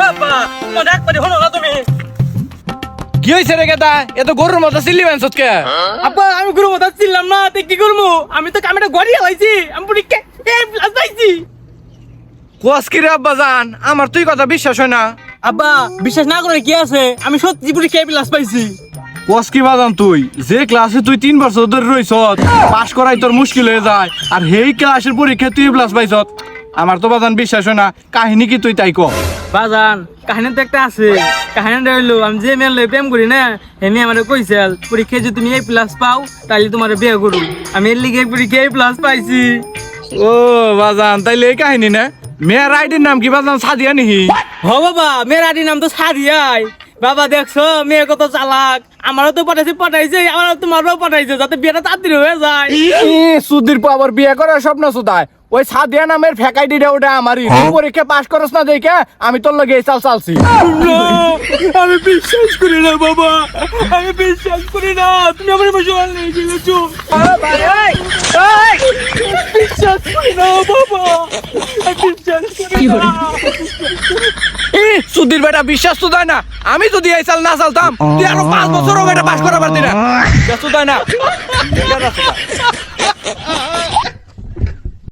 বাবা তোমার একবারে হলো না তুমি। কি হয়েছে রে গেদা? এ তো গরুর মতো চিল্লি বানছত কে? আব্বা আমি গুরু মত ছিলাম না, তে কি করবো? আমি তো কামেটা গড়ি হইছি, আমি পরীক্ষা এই প্লাস পাইছি। কোয়াস কি রে আব্বা জান, আমার তুই কথা বিশ্বাস হয় না। আব্বা বিশ্বাস না করে কি আছে, আমি সত্যি পরীক্ষা এই প্লাস পাইছি। কোয়াস কি বাজান তুই? যে ক্লাসে তুই 3 বছর ধরে রইছত, পাস করাই তোর মুশকিল হয়ে যায়, আর হেই ক্লাসের পরীক্ষা তুই প্লাস পাইছত। আমার তো বাজান বিশ্বাস হয় না, কাহিনী কি তুই তাই ক। বাজান কাহিনী তো একটা আছে, কাহিনীটা হইলো আমি যে মেয়ের লই প্রেম করি না, হে মেয়ে আমার কইছিল পরীক্ষায় যদি তুমি এই প্লাস পাও তাহলে তোমার বিয়ে করু। আমি এর লিগে পরীক্ষায় প্লাস পাইছি। ও বাজান, তাইলে এই কাহিনী না? মেয়ের আইডির নাম কি বাজান, সাদিয়া নিহি? হ বাবা মেয়ের আদির নাম তো সাদিয়াই। বাবা দেখছো মেয়ে কত চালাক, আমারও তো পটাইছে আমারও তোমারও পটাইছে, যাতে বিয়েটা তাড়াতাড়ি হয়ে যায়। সুধীর পর আবার বিয়ে করার স্বপ্ন সুদায়। ওই সাদিয়া নামের ফ্যাকাইডিটা ওটা আমারই। তুই পরীক্ষা পাস করস না দেখে আমি তোর লগে এই চালছি। আমি বিশ্বাস করি না বাবা, আমি বিশ্বাস করি না, তুমি আমার বসে নিয়ে গেছো। বিশ্বাস করি না বাবা, আমি বিশ্বাস করি না। সুধীর বেটা বিশ্বাস তো দেয় না। আমি যদি এই চাল না চালতাম তুই আরো 5 বছরও বেটা পাস করা পারতি না। বিশ্বাস তো দেয় না।